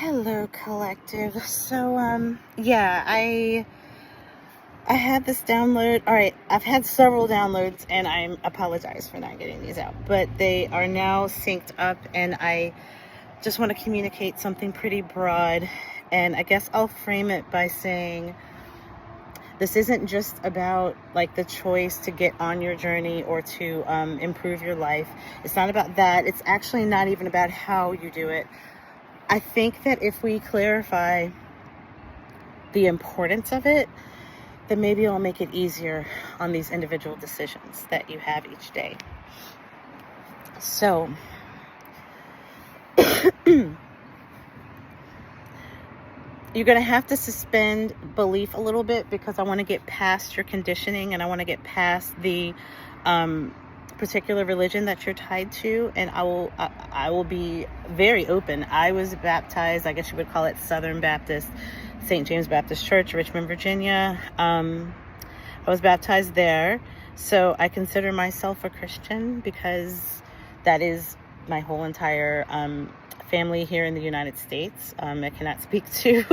Hello, collective. Yeah, I had this download. All right, I've had several downloads, and I apologize for not getting these out, but they are now synced up, and I just want to communicate something pretty broad. And I guess I'll frame it by saying this isn't just about like the choice to get on your journey or to improve your life. It's not about that. It's actually not even about how you do it. I think that if we clarify the importance of it, then maybe it'll make it easier on these individual decisions that you have each day. So, you're going to have to suspend belief a little bit, because I want to get past your conditioning, and I want to get past the particular religion that you're tied to. And I will be very open. I was baptized, I guess you would call it Southern Baptist, St. James Baptist Church, Richmond, Virginia. I was baptized there, so I consider myself a Christian because that is my whole entire family here in the United States. I cannot speak to,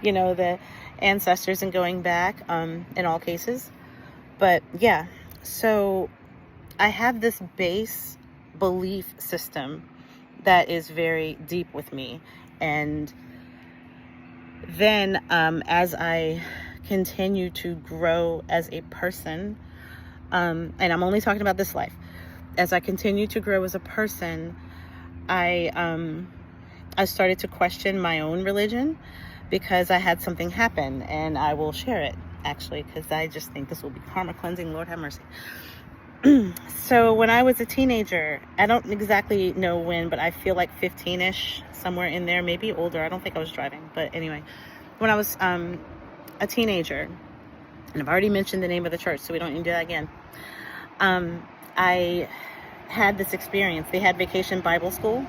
the ancestors and going back in all cases. But yeah, so I have this base belief system that is very deep with me. And then as I continue to grow as a person, and I'm only talking about this life, as I continue to grow as a person, I started to question my own religion, because I had something happen, and I will share it actually, because I just think this will be karma cleansing. Lord have mercy. So when I was a teenager, I don't exactly know when, but I feel like 15-ish, somewhere in there, maybe older. I don't think I was driving, but anyway, when I was a teenager, and I've already mentioned the name of the church, so we don't need to do that again. I had this experience. They had Vacation Bible School,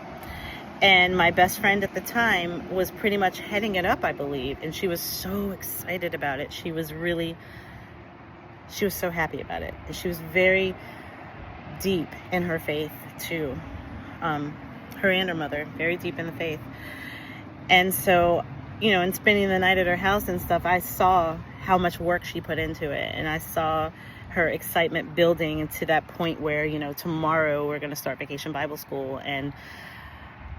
and my best friend at the time was pretty much heading it up, I believe, and she was so excited about it. She was so happy about it, and she was very deep in her faith too. Her and her mother, very deep in the faith. And so, in spending the night at her house and stuff, I saw how much work she put into it, and I saw her excitement building to that point where, tomorrow we're going to start Vacation Bible School. And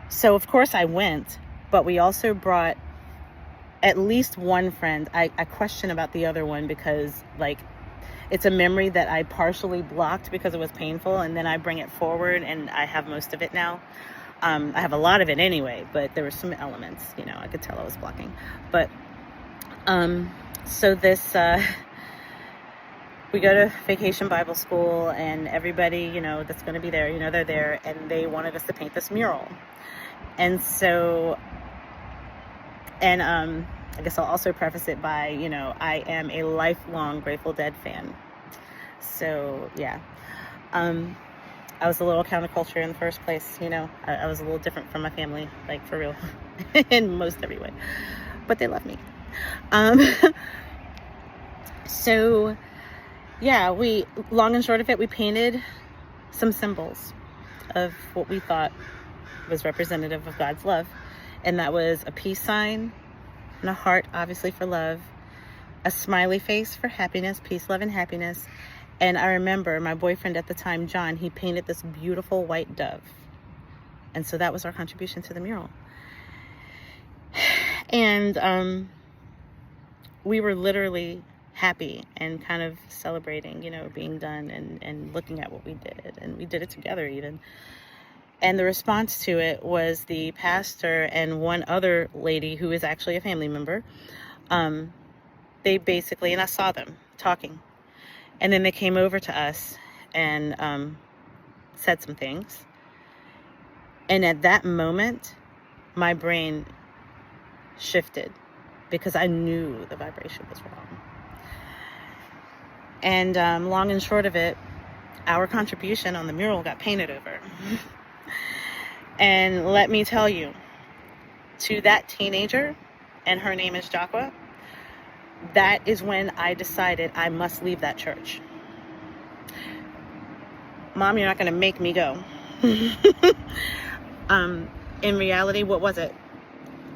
so of course I went, but we also brought at least one friend. I question about the other one, because it's a memory that I partially blocked because it was painful, and then I bring it forward, and I have most of it now. I have a lot of it anyway, but there were some elements, I could tell I was blocking. But so this we go to Vacation Bible School, and everybody that's going to be there, they're there, and they wanted us to paint this mural. And so, and I guess I'll also preface it by, I am a lifelong Grateful Dead fan. So yeah, I was a little counterculture in the first place. I was a little different from my family, like for real, in most every way, but they love me. So yeah, long and short of it, we painted some symbols of what we thought was representative of God's love. And that was a peace sign, and a heart, obviously, for love, a smiley face for happiness, peace, love, and happiness. And I remember my boyfriend at the time, John, he painted this beautiful white dove. And so that was our contribution to the mural. And we were literally happy and kind of celebrating, being done, and looking at what we did. And we did it together even. And the response to it was the pastor and one other lady who is actually a family member. They basically, and I saw them talking, and then they came over to us and said some things. And at that moment, my brain shifted, because I knew the vibration was wrong. And long and short of it, our contribution on the mural got painted over. And let me tell you, to that teenager, and her name is Chakra, that is when I decided I must leave that church. Mom, you're not going to make me go. In reality, what was it?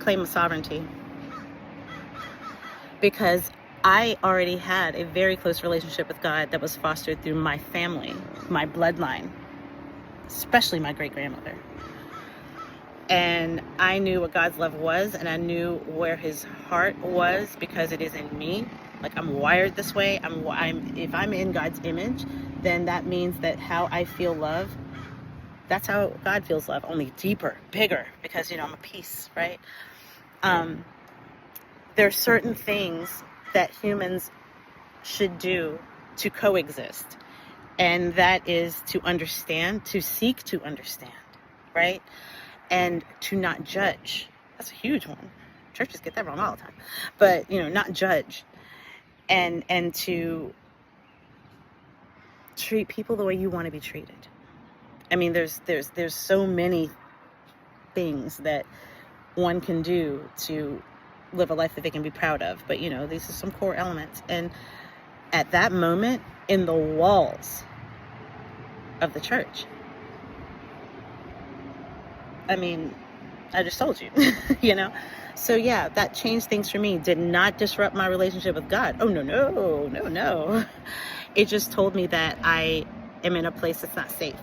claim of sovereignty, because I already had a very close relationship with God that was fostered through my family, my bloodline, especially my great-grandmother. And I knew what God's love was, and I knew where his heart was, because it is in me. Like, I'm wired this way. If I'm in God's image, then that means that how I feel love, that's how God feels love, only deeper, bigger, because, I'm a piece, right? There are certain things that humans should do to coexist, and that is to understand, to seek to understand, right? And to not judge. That's a huge one. Churches get that wrong all the time. But, not judge. And to treat people the way you want to be treated. I mean, there's so many things that one can do to live a life that they can be proud of. But, these are some core elements. And at that moment, in the walls of the church, I mean, I just told you, So yeah, that changed things for me. Did not disrupt my relationship with God. Oh, no. It just told me that I am in a place that's not safe.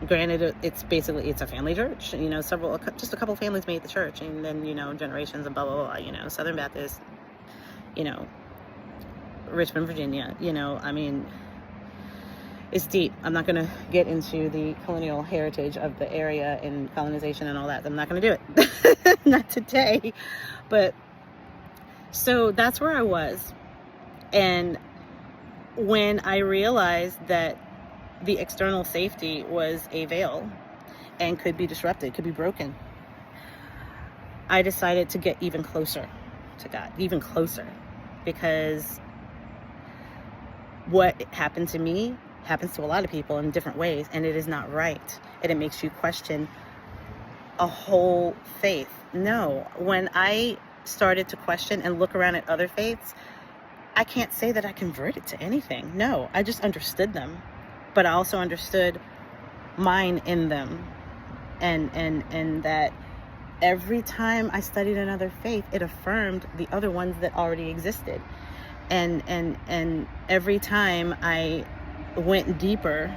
Granted, it's a family church. Just a couple families made the church, and then, generations and blah, blah, blah, Southern Baptist, Richmond, Virginia, I mean, it's deep. I'm not going to get into the colonial heritage of the area and colonization and all that. I'm not going to do it. Not today. But so that's where I was. And when I realized that the external safety was a veil and could be disrupted, could be broken, I decided to get even closer to God, even closer, because what happened to me happens to a lot of people in different ways, and it is not right, and it makes you question a whole faith. No, when I started to question and look around at other faiths, I can't say that I converted to anything. No, I just understood them, but I also understood mine in them, and that every time I studied another faith, it affirmed the other ones that already existed, and every time I went deeper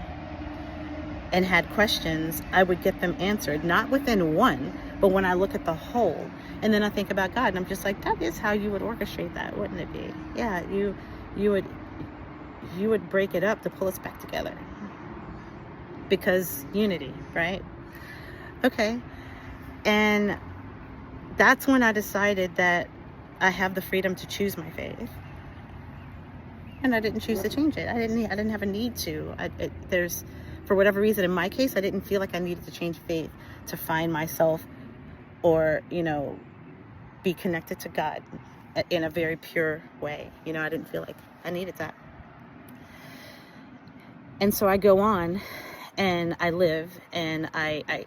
and had questions, I would get them answered, not within one, but when I look at the whole. And then I think about God, and I'm just like, that is how you would orchestrate that, wouldn't it be? Yeah, you would break it up to pull us back together, because unity, right? Okay. And that's when I decided that I have the freedom to choose my faith. And I didn't choose to change it. I didn't have a need to. For whatever reason, in my case, I didn't feel like I needed to change faith to find myself or, be connected to God in a very pure way. I didn't feel like I needed that. And so I go on and I live, and I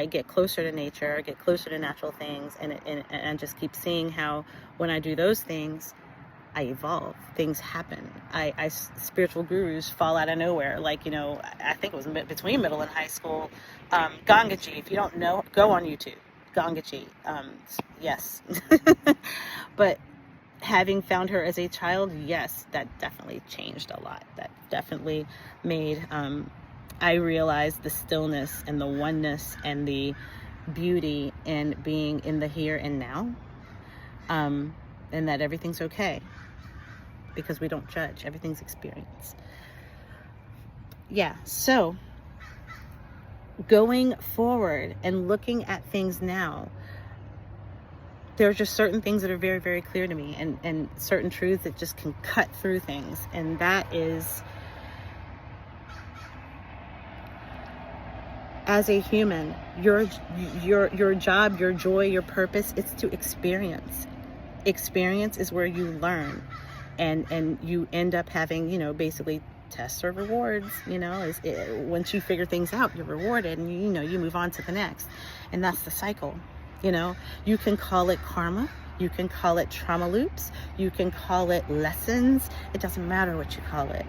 get closer to nature, I get closer to natural things, and I just keep seeing how when I do those things, I evolve. Things happen. Spiritual gurus fall out of nowhere. Like, I think it was between middle and high school. Gangaji, if you don't know, go on YouTube. Gangaji. Yes. But having found her as a child, yes, that definitely changed a lot. That definitely made, I realized the stillness and the oneness and the beauty in being in the here and now. And that everything's okay, because we don't judge. Everything's experience. Yeah, so going forward and looking at things now, there are just certain things that are very, very clear to me, and certain truths that just can cut through things. And that is, as a human, your job, your joy, your purpose, it's to experience. Experience is where you learn, and you end up having, basically tests or rewards. Once you figure things out, you're rewarded, and you move on to the next, and that's the cycle. You can call it karma, you can call it trauma loops, you can call it lessons. It doesn't matter what you call it.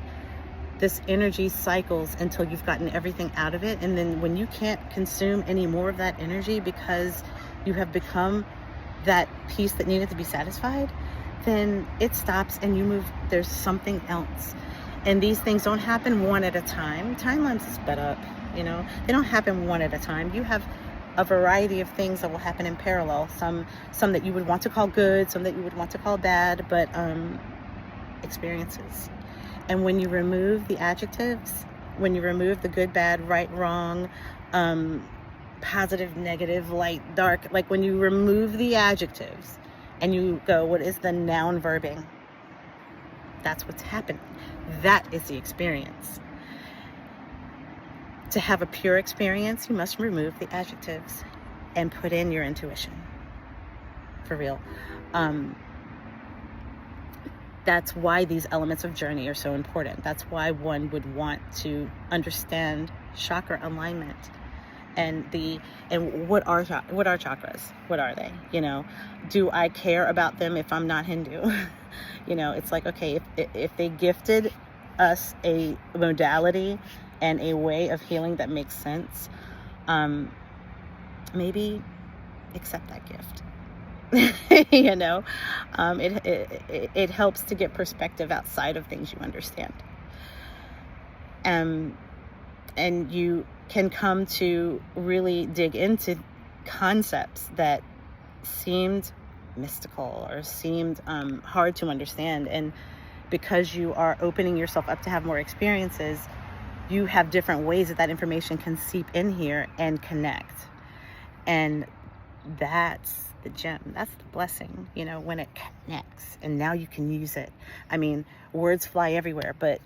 This energy cycles until you've gotten everything out of it, and then when you can't consume any more of that energy because you have become that piece that needed to be satisfied, then it stops and you move. There's something else. And these things don't happen one at a time. Timelines is sped up, you know. They don't happen one at a time. You have a variety of things that will happen in parallel. Some that you would want to call good, some that you would want to call bad, but experiences. And when you remove the adjectives, when you remove the good, bad, right, wrong, positive, negative, light, dark, like when you remove the adjectives and you go, what is the noun verbing? That's what's happening. That is the experience. To have a pure experience, you must remove the adjectives and put in your intuition. For real. That's why these elements of journey are so important. That's why one would want to understand chakra alignment and what are chakras? What are they? You know, do I care about them if I'm not Hindu? You know, it's like, okay, if they gifted us a modality and a way of healing that makes sense, maybe accept that gift. You know, it helps to get perspective outside of things you understand. And you can come to really dig into concepts that seemed mystical or seemed hard to understand. And because you are opening yourself up to have more experiences, you have different ways that information can seep in here and connect. And that's the gem. That's the blessing, you know, when it connects and now you can use it. I mean, words fly everywhere, but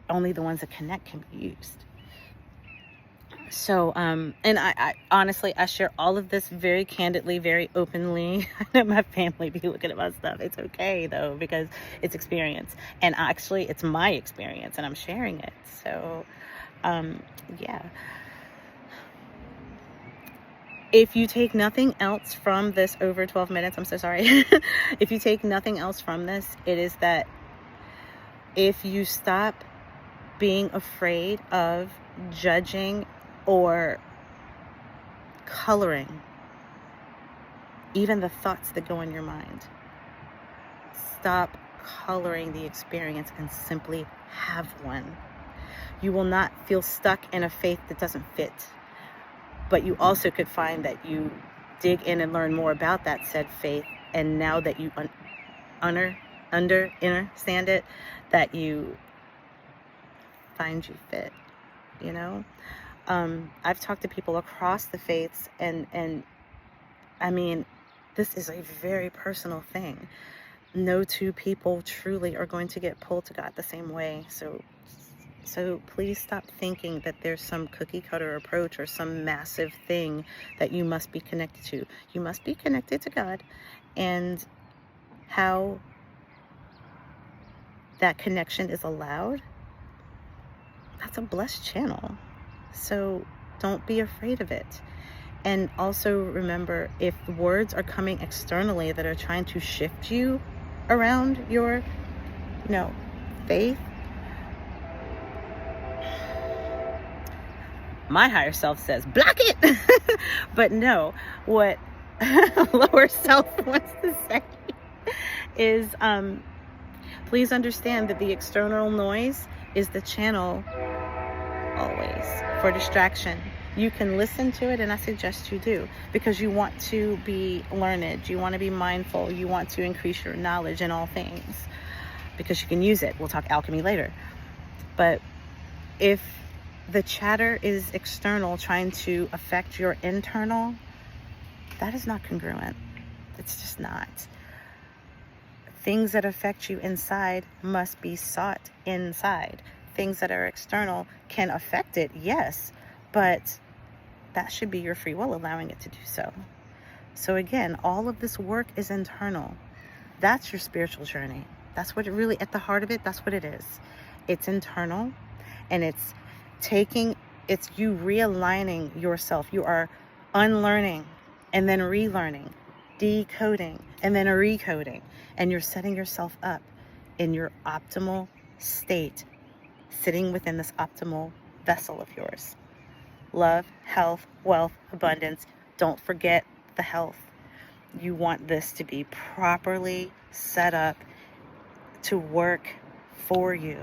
only the ones that connect can be used. So, and I honestly, I share all of this very candidly, very openly. I know my family be looking at my stuff. It's okay though, because it's experience. And actually it's my experience and I'm sharing it. So, yeah. If you take nothing else from this over 12 minutes, I'm so sorry. If you take nothing else from this, it is that if you stop being afraid of judging or coloring even the thoughts that go in your mind, stop coloring the experience and simply have one. You will not feel stuck in a faith that doesn't fit. But you also could find that you dig in and learn more about that said faith, and now that you understand it, that you find you fit, you know? I've talked to people across the faiths, and I mean, this is a very personal thing. No two people truly are going to get pulled to God the same way. So please stop thinking that there's some cookie cutter approach or some massive thing that you must be connected to. You must be connected to God, and how that connection is allowed, that's a blessed channel. So don't be afraid of it. And also remember, if words are coming externally that are trying to shift you around your, faith, my higher self says, block it. But no, what lower self wants to say is, please understand that the external noise is the channel always for distraction. You can listen to it, and I suggest you do, because you want to be learned, you want to be mindful, you want to increase your knowledge in all things, because you can use it. We'll talk alchemy later. But if the chatter is external, trying to affect your internal, that is not congruent. It's just not. Things that affect you inside must be sought inside. Things that are external can affect it, yes, but that should be your free will allowing it to do so. So again, all of this work is internal. That's your spiritual journey. That's what it really, at the heart of it, that's what it is. It's internal, and it's you realigning yourself. You are unlearning and then relearning, decoding and then recoding, and you're setting yourself up in your optimal state, sitting within this optimal vessel of yours. Love, health, wealth, abundance, Don't forget the health. You want this to be properly set up to work for you.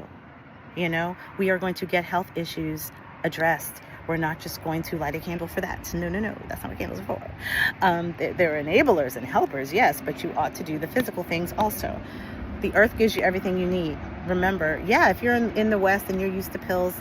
You know, we are going to get health issues addressed. We're not just going to light a candle for that. No, that's not what candles are for. They're enablers and helpers, yes, but you ought to do the physical things also. The earth gives you everything you need. Remember, yeah, if you're in the West and you're used to pills,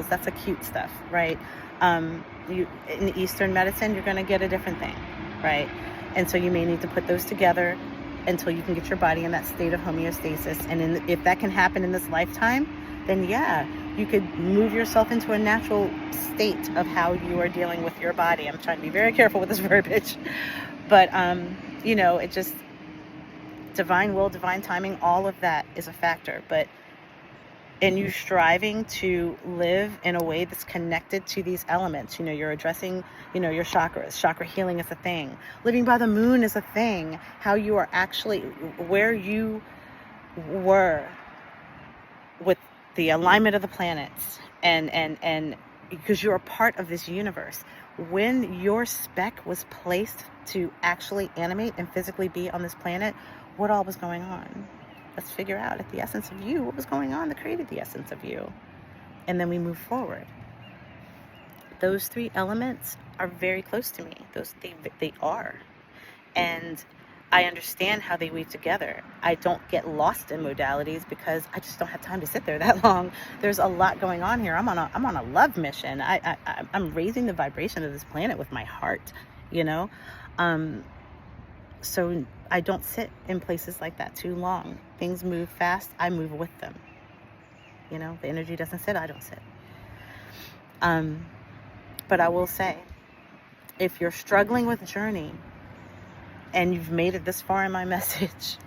that's acute stuff, right? In Eastern medicine, you're going to get a different thing, right? And so you may need to put those together until you can get your body in that state of homeostasis. And if that can happen in this lifetime, then yeah, you could move yourself into a natural state of how you are dealing with your body. I'm trying to be very careful with this verbiage, but you know, it just, divine will, divine timing, all of that is a factor. But in you striving to live in a way that's connected to these elements, you know, you're addressing, you know, your chakras. Chakra healing is a thing. Living by the moon is a thing. How you are actually, where you were with the alignment of the planets, and because you're a part of this universe. When your spec was placed to actually animate and physically be on this planet, what all was going on? Let's figure out at the essence of you what was going on that created the essence of you. And then we move forward. Those three elements are very close to me. They are. And I understand how they weave together. I don't get lost in modalities because I just don't have time to sit there that long. There's a lot going on here. I'm on a love mission. I'm raising the vibration of this planet with my heart, you know? So I don't sit in places like that too long. Things move fast. I move with them. You know, the energy doesn't sit. I don't sit. But I will say, if you're struggling with journey and you've made it this far in my message,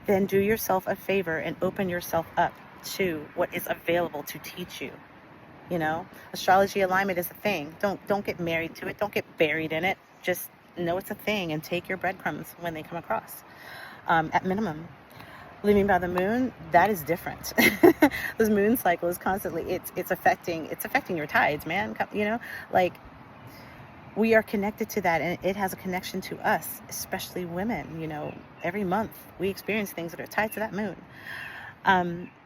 then do yourself a favor and open yourself up to what is available to teach you. You know, astrology alignment is a thing. Don't get married to it. Don't get buried in it. Just know it's a thing and take your breadcrumbs when they come across. At minimum, living by the moon, that is different. This moon cycle is constantly, it's affecting your tides, man. You know, like, we are connected to that, and it has a connection to us, especially women. You know, every month we experience things that are tied to that moon.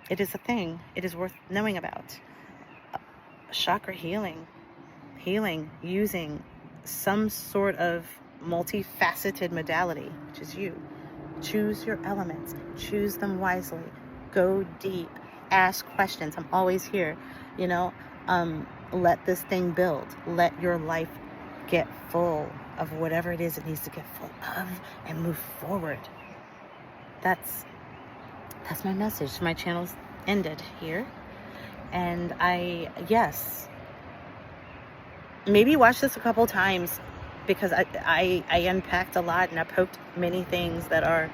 It is a thing. It is worth knowing about. Chakra healing using some sort of multifaceted modality, which is you. Choose your elements, choose them wisely, go deep, ask questions. I'm always here, you know. Let this thing build. Let your life get full of whatever it is it needs to get full of, and move forward. That's my message. My channel's ended here, and yes, maybe watch this a couple times, because I unpacked a lot and I poked many things that are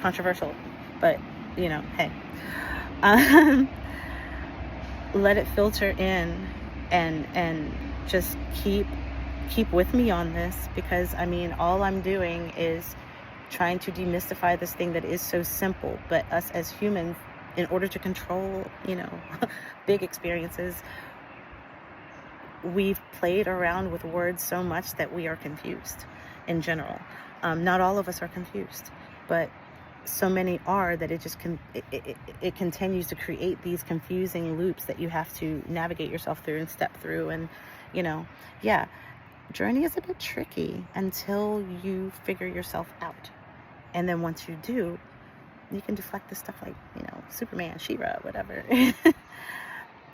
controversial, but you know, hey, let it filter in, and just keep with me on this, because I mean, all I'm doing is trying to demystify this thing that is so simple. But us as humans, in order to control, you know, big experiences, we've played around with words so much that we are confused in general. Not all of us are confused, but so many are that it continues to create these confusing loops that you have to navigate yourself through and step through. And, you know, yeah, journey is a bit tricky until you figure yourself out. And then once you do, you can deflect this stuff like, you know, Superman, She-Ra, whatever.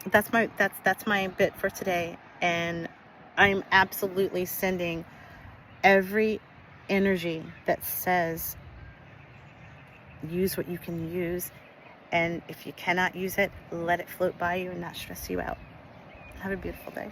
That's my bit for today. And I'm absolutely sending every energy that says use what you can use, and if you cannot use it, let it float by you and not stress you out. Have a beautiful day.